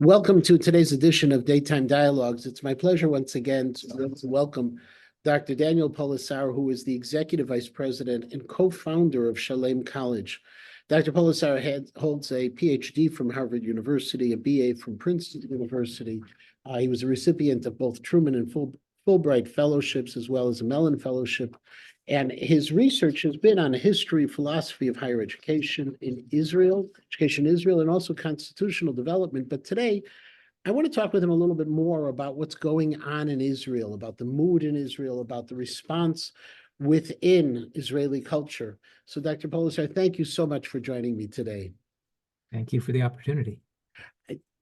Welcome to today's edition of Daytime Dialogues. It's my pleasure once again to welcome Dr. Daniel Polisar, who is the Executive Vice President and co-founder of Shalem College. Dr. Polisar holds a PhD from Harvard University, a BA from Princeton University. He was a recipient of both Truman and Fulbright fellowships, as well as a Mellon Fellowship. And his research has been on the history, philosophy of higher education in Israel, and also constitutional development. But today, I want to talk with him a little bit more about what's going on in Israel, about the mood in Israel, about the response within Israeli culture. So, Dr. Polisar, thank you so much for joining me today. Thank you for the opportunity.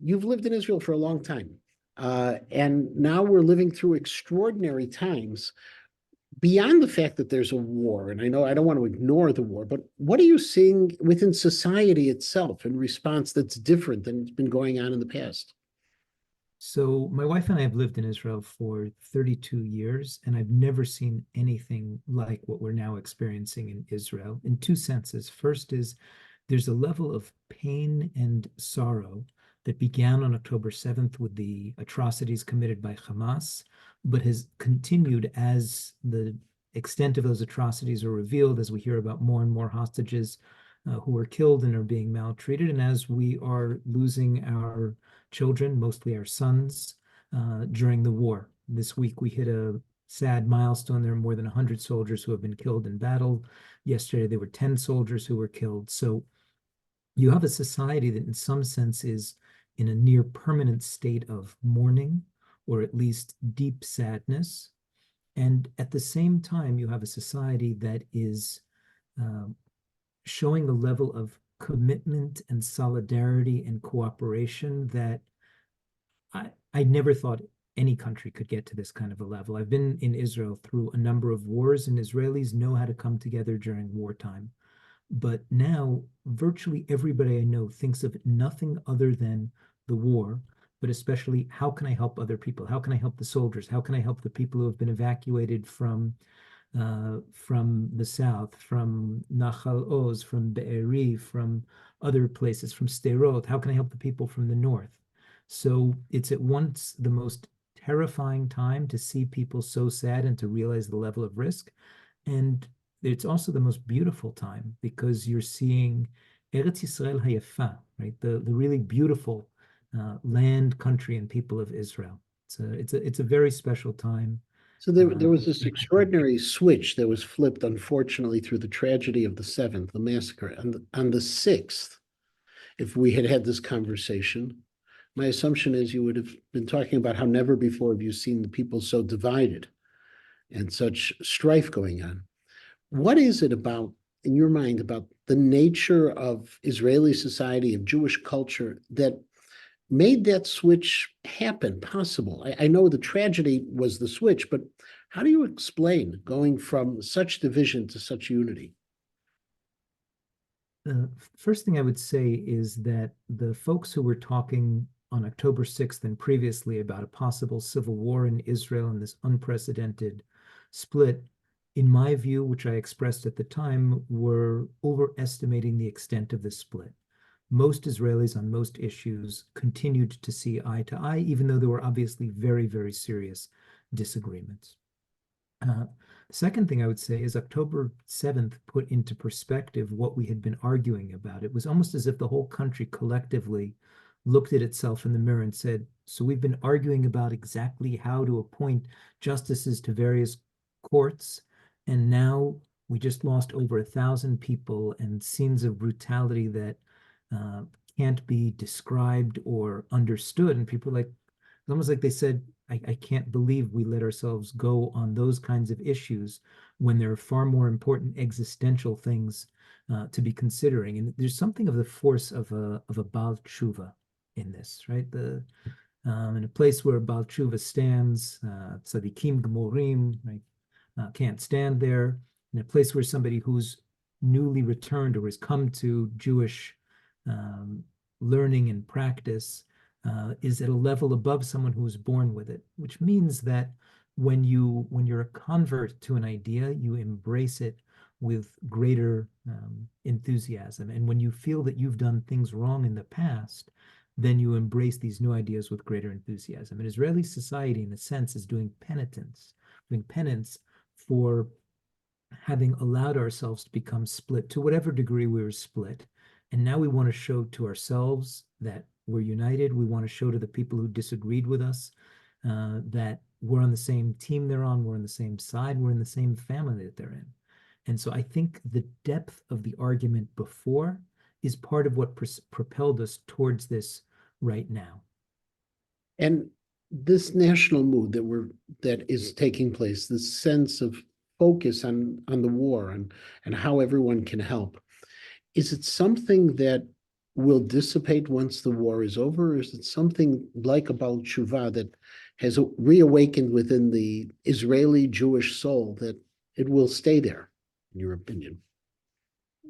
You've lived in Israel for a long time, and now we're living through extraordinary times. Beyond the fact that there's a war, and I know I don't want to ignore the war, but what are you seeing within society itself in response that's different than it's been going on in the past? So my wife and I have lived in Israel for 32 years, and I've never seen anything like what we're now experiencing in Israel in two senses. First is there's a level of pain and sorrow that began on October 7th with the atrocities committed by Hamas, but has continued as the extent of those atrocities are revealed, as we hear about more and more hostages who are killed and are being maltreated, and as we are losing our children, mostly our sons, during the war. This week we hit a sad milestone. There are more than 100 soldiers who have been killed in battle. Yesterday there were 10 soldiers who were killed. So you have a society that in some sense is in a near permanent state of mourning, or at least deep sadness. And at the same time, you have a society that is showing a level of commitment and solidarity and cooperation that I never thought any country could get to this kind of a level. I've been in Israel through a number of wars, and Israelis know how to come together during wartime. But now virtually everybody I know thinks of nothing other than the war, but especially how can I help other people? How can I help the soldiers? How can I help the people who have been evacuated from the south, from Nahal Oz, from Be'eri, from other places, from Sderot? How can I help the people from the north? So it's at once the most terrifying time to see people so sad and to realize the level of risk. And it's also the most beautiful time because you're seeing Eretz Yisrael Hayafa, right? The really beautiful land, country, and people of Israel. It's a very special time. So there was this extraordinary switch that was flipped, unfortunately, through the tragedy of the 7th, the massacre. On the 6th, if we had had this conversation, my assumption is you would have been talking about how never before have you seen the people so divided and such strife going on. What is it about, in your mind, about the nature of Israeli society, of Jewish culture, that made that switch happen possible? I know the tragedy was the switch, but how do you explain going from such division to such unity? The first thing I would say is that the folks who were talking on October 6th and previously about a possible civil war in Israel and this unprecedented split, in my view, which I expressed at the time, were overestimating the extent of the split. Most Israelis on most issues continued to see eye to eye, even though there were obviously very, very serious disagreements. Second thing I would say is October 7th put into perspective what we had been arguing about. It was almost as if the whole country collectively looked at itself in the mirror and said, so we've been arguing about exactly how to appoint justices to various courts, and now we just lost over 1,000 people and scenes of brutality that can't be described or understood. And people like, it's almost like they said, I can't believe we let ourselves go on those kinds of issues when there are far more important existential things to be considering. And there's something of the force of a Baal Tshuva in this, right? In a place where Baal Tshuva stands, tzadikim gemorim, right? Can't stand there. In a place where somebody who's newly returned or has come to Jewish learning and practice is at a level above someone who was born with it, which means that when you're a convert to an idea, you embrace it with greater enthusiasm. And when you feel that you've done things wrong in the past, then you embrace these new ideas with greater enthusiasm. And Israeli society, in a sense, is doing penance for having allowed ourselves to become split to whatever degree we were split. And now we want to show to ourselves that we're united. We want to show to the people who disagreed with us that we're on the same team they're on, we're on the same side, we're in the same family that they're in. And so I think the depth of the argument before is part of what propelled us towards this right now. And this national mood that is taking place, this sense of focus on the war and how everyone can help, is it something that will dissipate once the war is over, or is it something like a Baal Tshuva that has reawakened within the Israeli Jewish soul that it will stay there, in your opinion?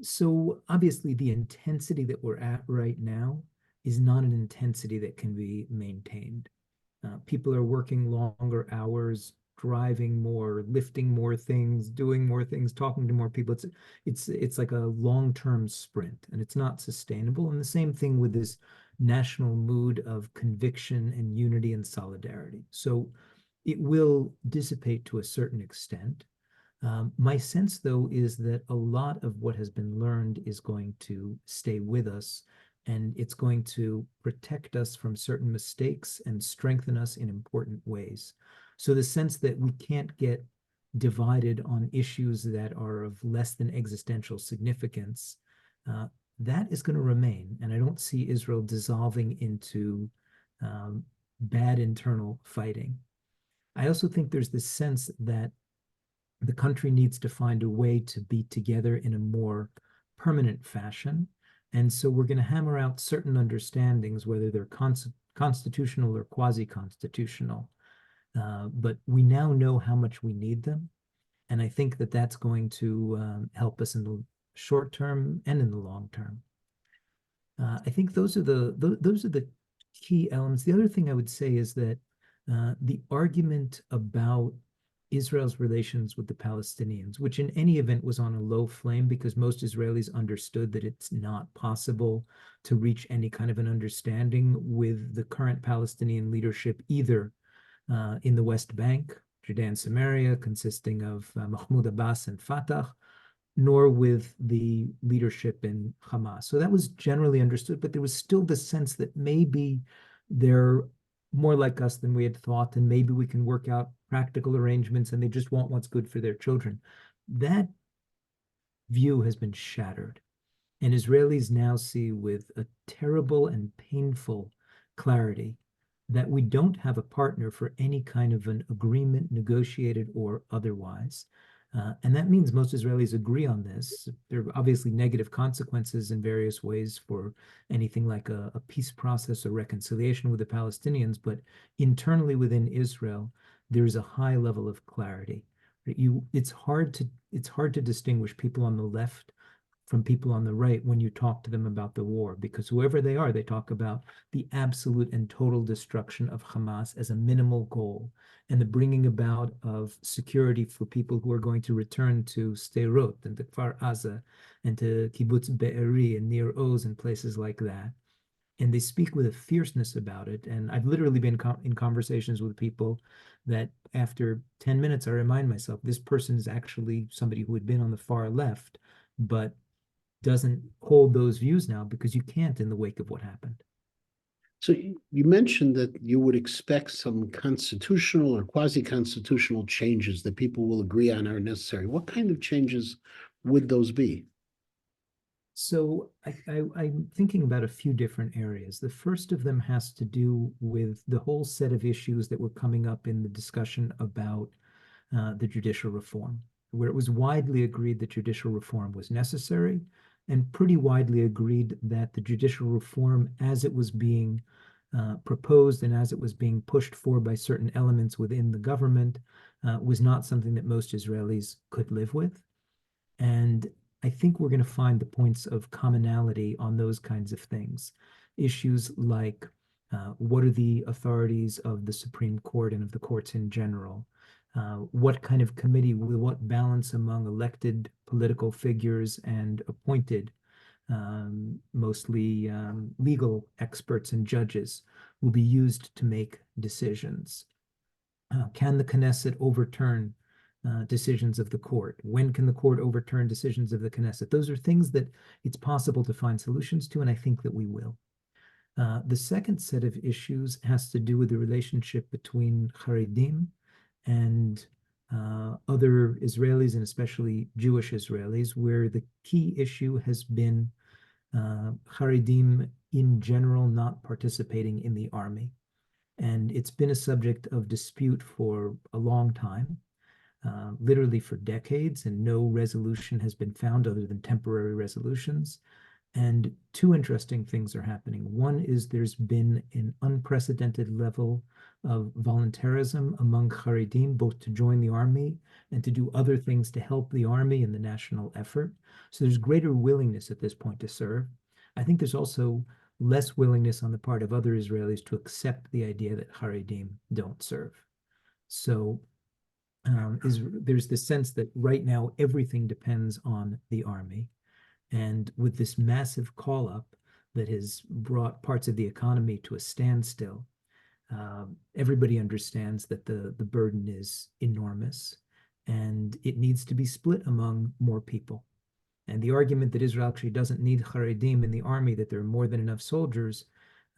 So obviously the intensity that we're at right now is not an intensity that can be maintained. People are working longer hours, driving more, lifting more things, doing more things, talking to more people. It's like a long-term sprint, and it's not sustainable. And the same thing with this national mood of conviction and unity and solidarity. So it will dissipate to a certain extent. My sense, though, is that a lot of what has been learned is going to stay with us, and it's going to protect us from certain mistakes and strengthen us in important ways. So the sense that we can't get divided on issues that are of less than existential significance, that is going to remain. And I don't see Israel dissolving into bad internal fighting. I also think there's this sense that the country needs to find a way to be together in a more permanent fashion. And so we're going to hammer out certain understandings, whether they're constitutional or quasi-constitutional. But we now know how much we need them. And I think that that's going to help us in the short term and in the long term. I think those are the key elements. The other thing I would say is that the argument about Israel's relations with the Palestinians, which in any event was on a low flame because most Israelis understood that it's not possible to reach any kind of an understanding with the current Palestinian leadership, either in the West Bank, Judea and Samaria, consisting of Mahmoud Abbas and Fatah, nor with the leadership in Hamas. So that was generally understood, but there was still the sense that maybe they're more like us than we had thought, and maybe we can work out practical arrangements, and they just want what's good for their children. That view has been shattered, and Israelis now see with a terrible and painful clarity that we don't have a partner for any kind of an agreement, negotiated or otherwise. And that means most Israelis agree on this. There are obviously negative consequences in various ways for anything like a peace process or reconciliation with the Palestinians, but internally within Israel, there is a high level of clarity. It's hard to distinguish people on the left from people on the right when you talk to them about the war, because whoever they are, they talk about the absolute and total destruction of Hamas as a minimal goal and the bringing about of security for people who are going to return to Sderot and to Kfar Aza and to Kibbutz Be'eri and Nir Oz and places like that. And they speak with a fierceness about it. And I've literally been in conversations with people that after 10 minutes, I remind myself, this person is actually somebody who had been on the far left, but doesn't hold those views now because you can't in the wake of what happened. So you mentioned that you would expect some constitutional or quasi-constitutional changes that people will agree on are necessary. What kind of changes would those be? So I'm thinking about a few different areas. The first of them has to do with the whole set of issues that were coming up in the discussion about the judicial reform, where it was widely agreed that judicial reform was necessary, and pretty widely agreed that the judicial reform, as it was being proposed and as it was being pushed for by certain elements within the government, was not something that most Israelis could live with. And I think we're going to find the points of commonality on those kinds of things. Issues like what are the authorities of the Supreme Court and of the courts in general? What kind of committee, with what balance among elected political figures and appointed mostly legal experts and judges, will be used to make decisions. Can the Knesset overturn decisions of the court? When can the court overturn decisions of the Knesset? Those are things that it's possible to find solutions to, and I think that we will. The second set of issues has to do with the relationship between Haredim and other Israelis, and especially Jewish Israelis, where the key issue has been Haredim in general not participating in the army. And it's been a subject of dispute for a long time, literally for decades, and no resolution has been found other than temporary resolutions. And two interesting things are happening. One is there's been an unprecedented level of voluntarism among Haredim, both to join the army and to do other things to help the army in the national effort. So there's greater willingness at this point to serve. I think there's also less willingness on the part of other Israelis to accept the idea that Haredim don't serve. So there's the sense that right now everything depends on the army. And with this massive call up that has brought parts of the economy to a standstill, everybody understands that the burden is enormous and it needs to be split among more people. And the argument that Israel actually doesn't need Haredim in the army, that there are more than enough soldiers,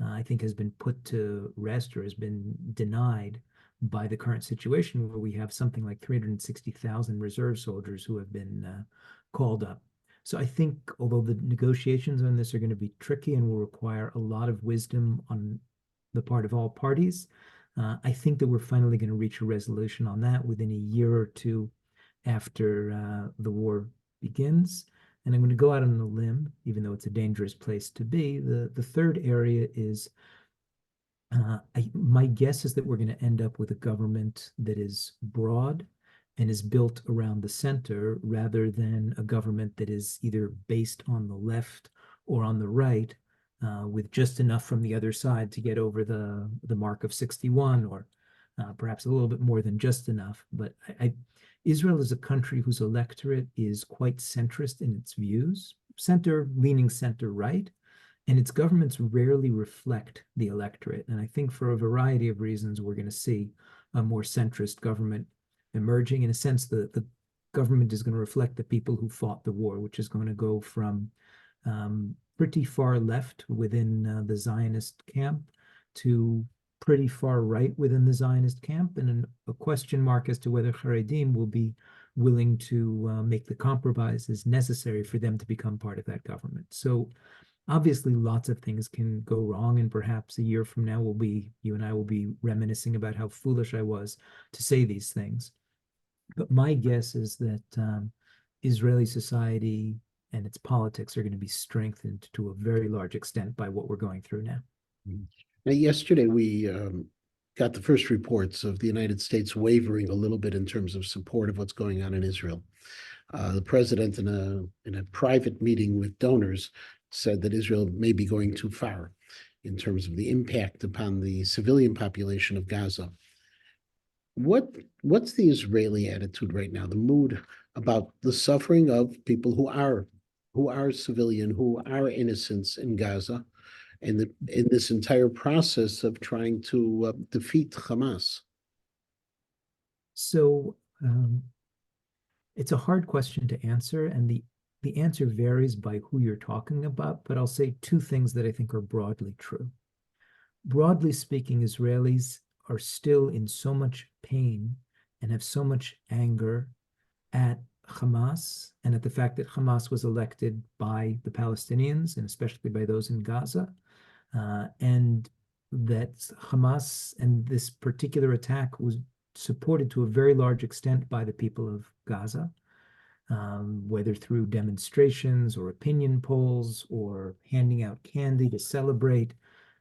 I think has been put to rest or has been denied by the current situation where we have something like 360,000 reserve soldiers who have been called up. So I think although the negotiations on this are going to be tricky and will require a lot of wisdom on the part of all parties, I think that we're finally going to reach a resolution on that within a year or two after the war begins. And I'm going to go out on a limb, even though it's a dangerous place to be. The third area is my guess is that we're going to end up with a government that is broad and is built around the center rather than a government that is either based on the left or on the right, with just enough from the other side to get over the mark of 61, or perhaps a little bit more than just enough. But Israel is a country whose electorate is quite centrist in its views, leaning center right, and its governments rarely reflect the electorate. And I think for a variety of reasons, we're going to see a more centrist government emerging. In a sense, the government is going to reflect the people who fought the war, which is going to go from pretty far left within the Zionist camp to pretty far right within the Zionist camp, and a question mark as to whether Haredim will be willing to make the compromises necessary for them to become part of that government. So obviously lots of things can go wrong, and perhaps a year from now you and I will be reminiscing about how foolish I was to say these things. But my guess is that Israeli society and its politics are going to be strengthened to a very large extent by what we're going through now. Now, yesterday we got the first reports of the United States wavering a little bit in terms of support of what's going on in Israel. The president, in a private meeting with donors, said that Israel may be going too far in terms of the impact upon the civilian population of Gaza. What's the Israeli attitude right now, the mood about the suffering of people who are civilian, who are innocents in Gaza, and in this entire process of trying to defeat Hamas? So it's a hard question to answer, and the answer varies by who you're talking about, but I'll say two things that I think are broadly true. Broadly speaking, Israelis are still in so much pain and have so much anger at Hamas and at the fact that Hamas was elected by the Palestinians, and especially by those in Gaza, and that Hamas and this particular attack was supported to a very large extent by the people of Gaza, whether through demonstrations or opinion polls or handing out candy to celebrate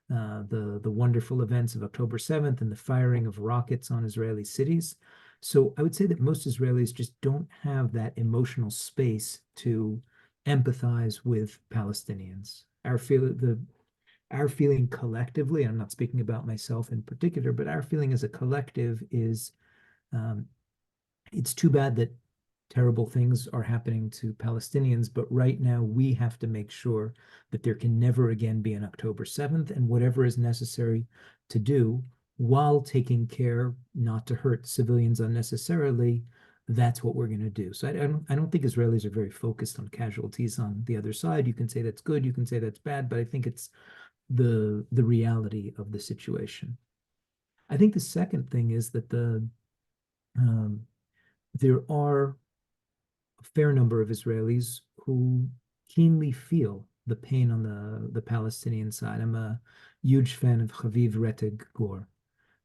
the wonderful events of October 7th and the firing of rockets on Israeli cities. So I would say that most Israelis just don't have that emotional space to empathize with Palestinians. Our feeling collectively, I'm not speaking about myself in particular, but our feeling as a collective is it's too bad that terrible things are happening to Palestinians, but right now we have to make sure that there can never again be an October 7th, and whatever is necessary to do while taking care not to hurt civilians unnecessarily, that's what we're going to do. So I don't think Israelis are very focused on casualties on the other side. You can say that's good, you can say that's bad, but I think it's the reality of the situation. I think the second thing is that um, there are a fair number of Israelis who keenly feel the pain on the Palestinian side. I'm a huge fan of Chaviv Reteg Gur.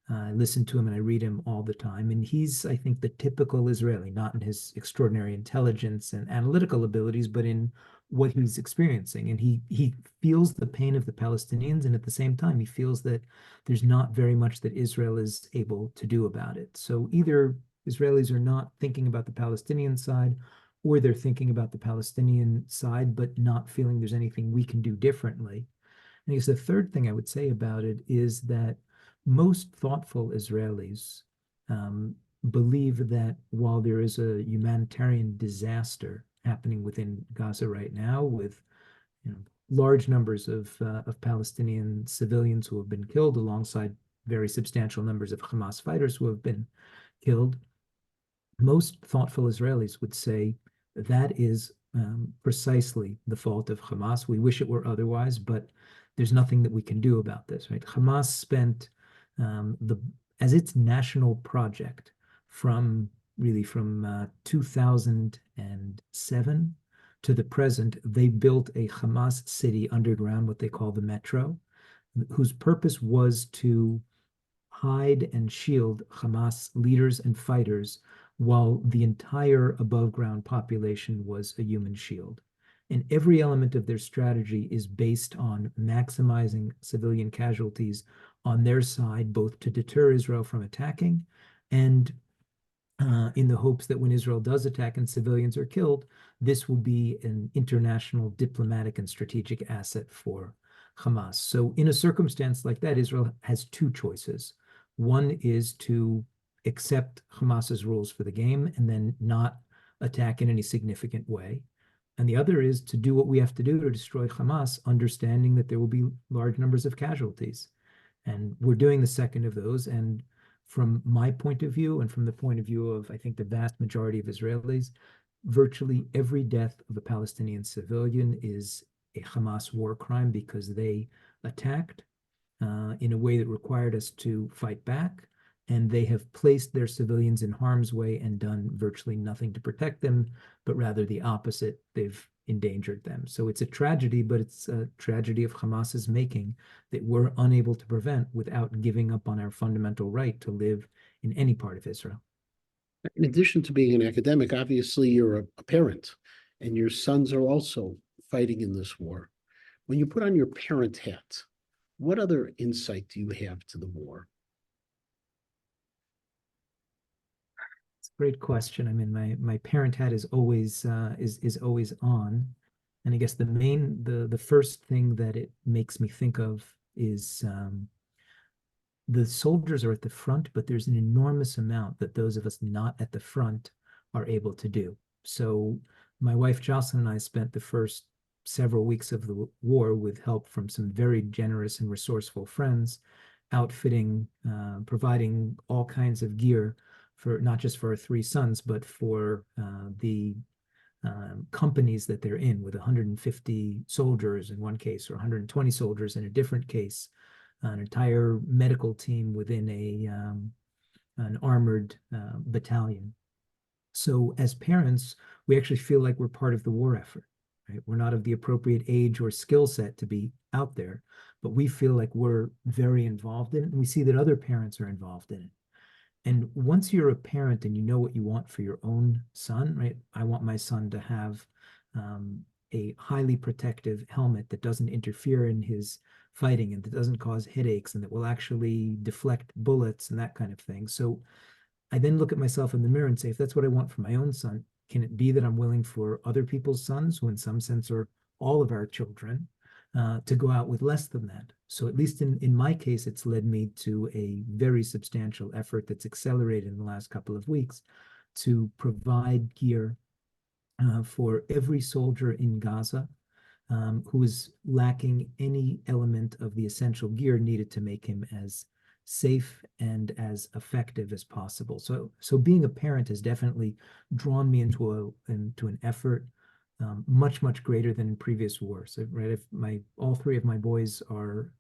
I listen to him and I read him all the time. And he's, I think, the typical Israeli, not in his extraordinary intelligence and analytical abilities, but in what he's experiencing. And he feels the pain of the Palestinians. And at the same time, he feels that there's not very much that Israel is able to do about it. So either Israelis are not thinking about the Palestinian side, or they're thinking about the Palestinian side, but not feeling there's anything we can do differently. And I guess the third thing I would say about it is that most thoughtful Israelis um, believe that while there is a humanitarian disaster happening within Gaza right now, with large numbers of Palestinian civilians who have been killed, alongside very substantial numbers of Hamas fighters who have been killed, most thoughtful Israelis would say that is precisely the fault of Hamas. We wish it were otherwise, but there's nothing that we can do about this, right? Hamas spent the as its national project from 2007 to the present. They built a Hamas city underground, what they call the Metro, whose purpose was to hide and shield Hamas leaders and fighters while the entire above ground population was a human shield. And every element of their strategy is based on maximizing civilian casualties on their side, both to deter Israel from attacking and in the hopes that when Israel does attack and civilians are killed, this will be an international diplomatic and strategic asset for Hamas. So in a circumstance like that, Israel has two choices. One is to accept Hamas's rules for the game and then not attack in any significant way. And the other is to do what we have to do to destroy Hamas, understanding that there will be large numbers of casualties. And we're doing the second of those. And from my point of view, and from the point of view of, I think, the vast majority of Israelis, virtually every death of a Palestinian civilian is a Hamas war crime because they attacked in a way that required us to fight back. And they have placed their civilians in harm's way and done virtually nothing to protect them, but rather the opposite. They've endangered them. So it's a tragedy, but it's a tragedy of Hamas's making that we're unable to prevent without giving up on our fundamental right to live in any part of Israel. In addition to being an academic, obviously you're a parent, and your sons are also fighting in this war. When you put on your parent hat, what other insight do you have to the war? It's a great question. I mean, my parent hat is always always on, and I guess the first thing that it makes me think of is the soldiers are at the front, but there's an enormous amount that those of us not at the front are able to do. So my wife Jocelyn and I spent the first several weeks of the war with help from some very generous and resourceful friends, outfitting, providing all kinds of gear for not just for our three sons, but for the companies that they're in, with 150 soldiers in one case, or 120 soldiers in a different case, an entire medical team within an armored battalion. So as parents, we actually feel like we're part of the war effort, right? We're not of the appropriate age or skill set to be out there, but we feel like we're very involved in it, and we see that other parents are involved in it. And once you're a parent and you know what you want for your own son, right? I want my son to have a highly protective helmet that doesn't interfere in his fighting and that doesn't cause headaches and that will actually deflect bullets and that kind of thing. So I then look at myself in the mirror and say, if that's what I want for my own son, can it be that I'm willing for other people's sons, who in some sense are all of our children, to go out with less than that? So at least in my case, it's led me to a very substantial effort that's accelerated in the last couple of weeks to provide gear for every soldier in Gaza who is lacking any element of the essential gear needed to make him as safe and as effective as possible. So being a parent has definitely drawn me into an effort much greater than in previous wars. Right, if all three of my boys are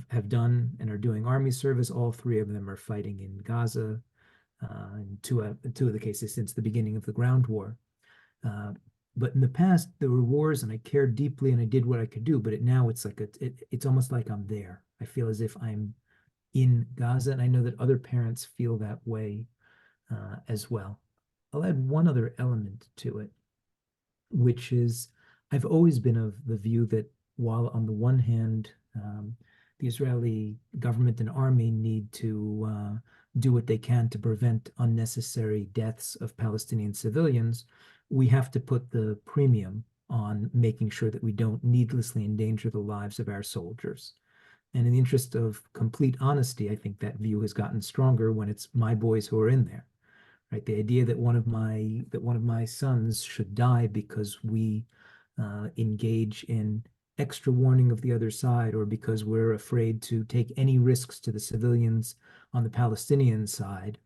have done and are doing army service, all three of them are fighting in Gaza. In two of the cases since the beginning of the ground war. But in the past, there were wars, and I cared deeply, and I did what I could do. But now it's like it's almost like I'm there. I feel as if I'm in Gaza, and I know that other parents feel that way as well. I'll add one other element to it, which is I've always been of the view that while on the one hand, the Israeli government and army need to do what they can to prevent unnecessary deaths of Palestinian civilians, we have to put the premium on making sure that we don't needlessly endanger the lives of our soldiers. And in the interest of complete honesty, I think that view has gotten stronger when it's my boys who are in there. Right, the idea that one of my sons should die because we engage in extra warning of the other side, or because we're afraid to take any risks to the civilians on the Palestinian side,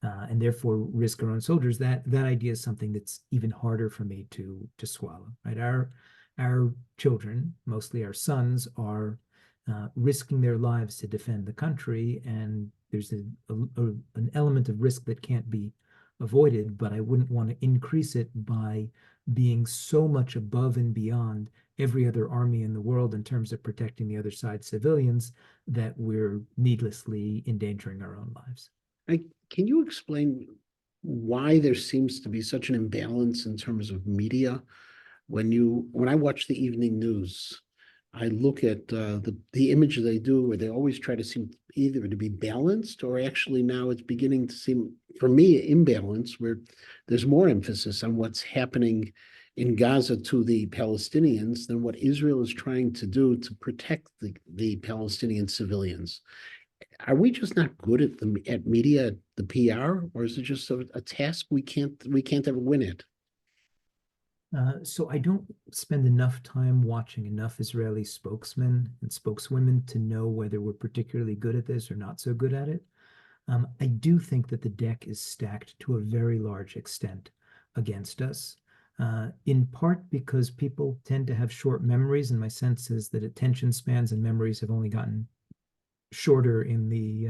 and therefore risk our own soldiers. That idea is something that's even harder for me to swallow. Right, our children, mostly our sons, are risking their lives to defend the country, and there's an element of risk that can't be avoided, but I wouldn't want to increase it by being so much above and beyond every other army in the world in terms of protecting the other side civilians that we're needlessly endangering our own lives. Can you explain why there seems to be such an imbalance in terms of media? When I watch the evening news, I look at the image they do, where they always try to seem either to be balanced, or actually now it's beginning to seem, for me, imbalanced, where there's more emphasis on what's happening in Gaza to the Palestinians than what Israel is trying to do to protect the Palestinian civilians. Are we just not good at media, at the PR, or is it just a task we can't ever win it? So I don't spend enough time watching enough Israeli spokesmen and spokeswomen to know whether we're particularly good at this or not so good at it. I do think that the deck is stacked to a very large extent against us, in part because people tend to have short memories, and my sense is that attention spans and memories have only gotten shorter in the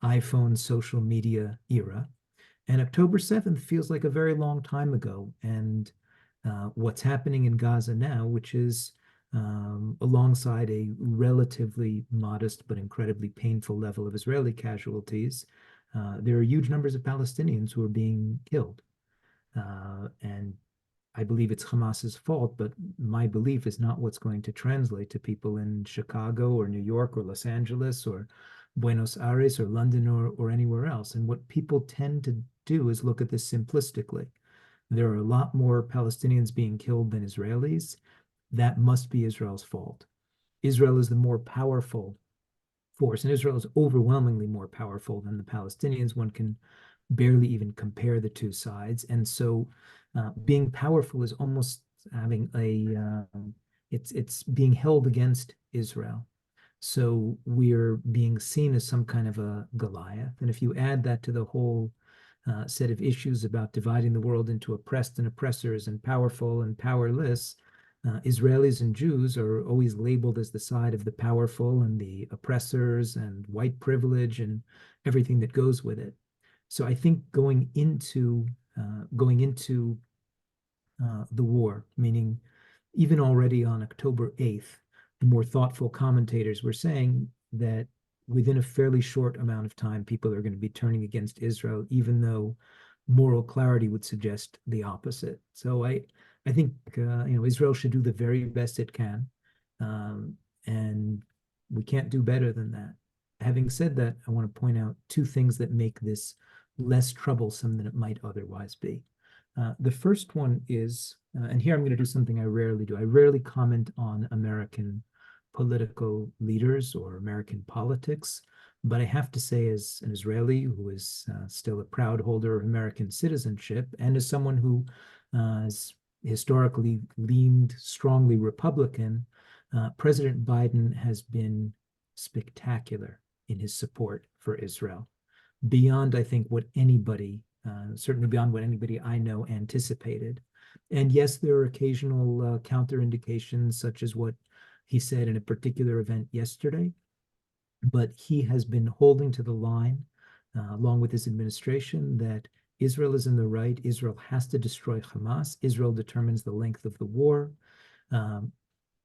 iPhone social media era. And October 7th feels like a very long time ago. And what's happening in Gaza now, which is alongside a relatively modest but incredibly painful level of Israeli casualties, there are huge numbers of Palestinians who are being killed. And I believe it's Hamas's fault, but my belief is not what's going to translate to people in Chicago or New York or Los Angeles or Buenos Aires or London or anywhere else. And what people tend to do is look at this simplistically. There are a lot more Palestinians being killed than Israelis. That must be Israel's fault. Israel is the more powerful force, and Israel is overwhelmingly more powerful than the Palestinians. One can barely even compare the two sides. And so being powerful is almost having it's being held against Israel. So we're being seen as some kind of a Goliath. And if you add that to the whole set of issues about dividing the world into oppressed and oppressors and powerful and powerless, Israelis and Jews are always labeled as the side of the powerful and the oppressors and white privilege and everything that goes with it. So I think going into the war, meaning even already on October 8th, the more thoughtful commentators were saying that within a fairly short amount of time, people are going to be turning against Israel, even though moral clarity would suggest the opposite. So I think Israel should do the very best it can, and we can't do better than that. Having said that, I want to point out two things that make this less troublesome than it might otherwise be. The first one is, and here I'm going to do something I rarely do. I rarely comment on American political leaders or American politics. But I have to say, as an Israeli who is still a proud holder of American citizenship, and as someone who has historically leaned strongly Republican, President Biden has been spectacular in his support for Israel, beyond, I think, what anybody, certainly beyond what anybody I know anticipated. And yes, there are occasional counter indications, such as what he said in a particular event yesterday, but he has been holding to the line, along with his administration, that Israel is in the right. Israel has to destroy Hamas. Israel determines the length of the war. Um,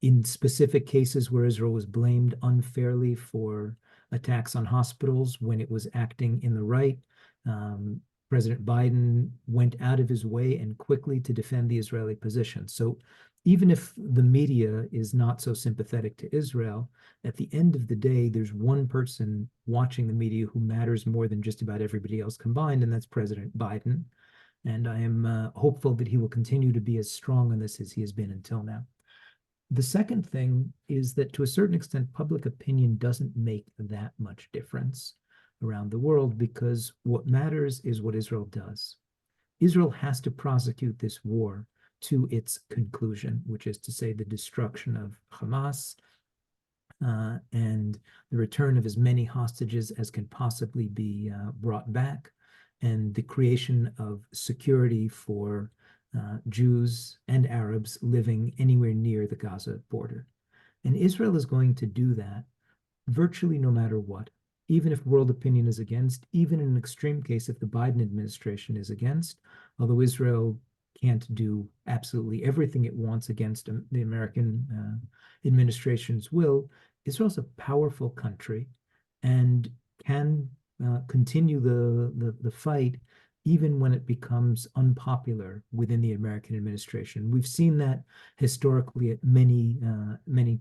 in specific cases where Israel was blamed unfairly for attacks on hospitals when it was acting in the right, um, President Biden went out of his way and quickly to defend the Israeli position. So even if the media is not so sympathetic to Israel, at the end of the day, there's one person watching the media who matters more than just about everybody else combined, and that's President Biden. And I am hopeful that he will continue to be as strong on this as he has been until now. The second thing is that to a certain extent, public opinion doesn't make that much difference around the world, because what matters is what Israel does. Israel has to prosecute this war to its conclusion, which is to say the destruction of Hamas and the return of as many hostages as can possibly be brought back, and the creation of security for Jews and Arabs living anywhere near the Gaza border. And Israel is going to do that virtually no matter what, even if world opinion is against, even in an extreme case, if the Biden administration is against, although Israel can't do absolutely everything it wants against the American administration's will. Israel's a powerful country and can continue the fight even when it becomes unpopular within the American administration. We've seen that historically at many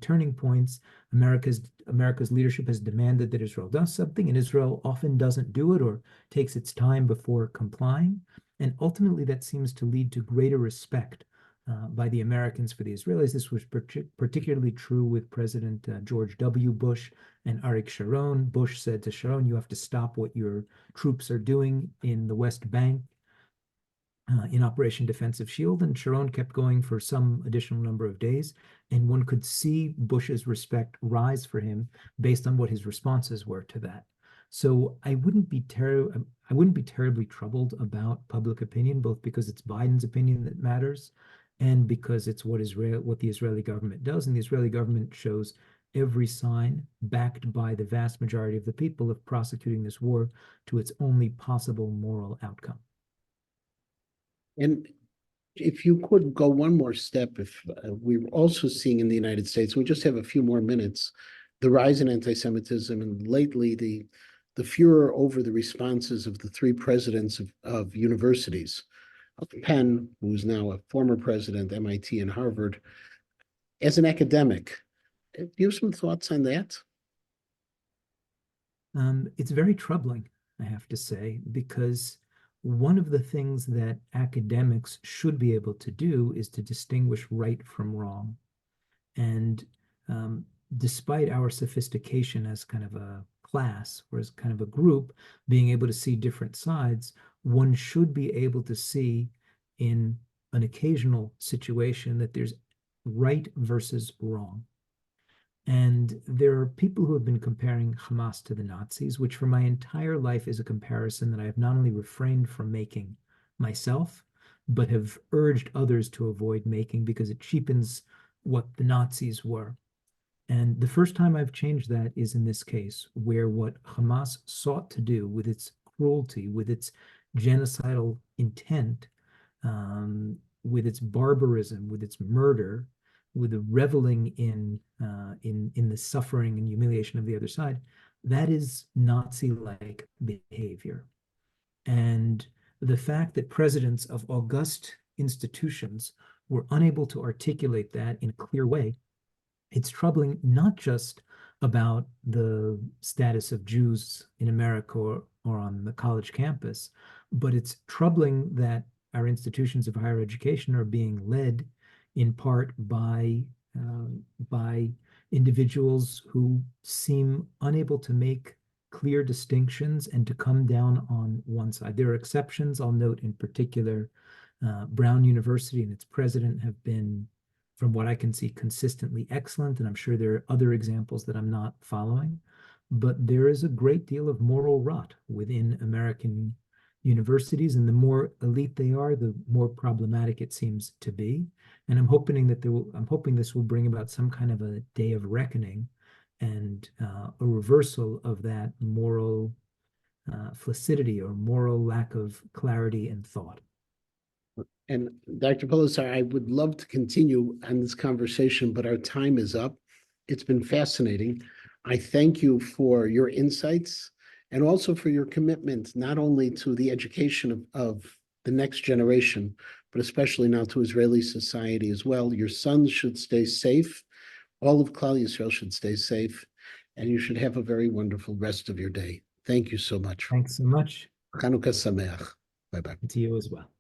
turning points. America's leadership has demanded that Israel does something, and Israel often doesn't do it or takes its time before complying. And ultimately, that seems to lead to greater respect by the Americans for the Israelis. This was particularly true with President George W. Bush and Arik Sharon. Bush said to Sharon, "You have to stop what your troops are doing in the West Bank in Operation Defensive Shield." And Sharon kept going for some additional number of days. And one could see Bush's respect rise for him based on what his responses were to that. So I wouldn't be terribly troubled about public opinion, both because it's Biden's opinion that matters and because it's what the Israeli government does. And the Israeli government shows every sign, backed by the vast majority of the people, of prosecuting this war to its only possible moral outcome. And if you could go one more step, if we're also seeing in the United States, we just have a few more minutes, the rise in anti-Semitism, and lately the furor over the responses of the three presidents of universities, Penn, who's now a former president, MIT and Harvard. As an academic, do you have some thoughts on that? It's very troubling, I have to say, because one of the things that academics should be able to do is to distinguish right from wrong. And despite our sophistication as kind of a class or as kind of a group, being able to see different sides, one should be able to see in an occasional situation that there's right versus wrong. And there are people who have been comparing Hamas to the Nazis, which for my entire life is a comparison that I have not only refrained from making myself, but have urged others to avoid making because it cheapens what the Nazis were. And the first time I've changed that is in this case, where what Hamas sought to do with its cruelty, with its genocidal intent, with its barbarism, with its murder, with the reveling in the suffering and humiliation of the other side, that is Nazi-like behavior. And the fact that presidents of august institutions were unable to articulate that in a clear way, it's troubling not just about the status of Jews in America or on the college campus, but it's troubling that our institutions of higher education are being led in part by individuals who seem unable to make clear distinctions and to come down on one side. There are exceptions. I'll note in particular, Brown University and its president have been, from what I can see, consistently excellent. And I'm sure there are other examples that I'm not following. But there is a great deal of moral rot within American universities, and the more elite they are, the more problematic it seems to be. And I'm hoping this will bring about some kind of a day of reckoning and a reversal of that moral flaccidity or moral lack of clarity and thought. And Dr. Polisar, I would love to continue on this conversation, but our time is up. It's been fascinating. I thank you for your insights and also for your commitment, not only to the education of the next generation, but especially now to Israeli society as well. Your sons should stay safe. All of Klal Yisrael should stay safe, and you should have a very wonderful rest of your day. Thank you so much. Thanks so much. Chanukah Sameach. Bye-bye. And to you as well.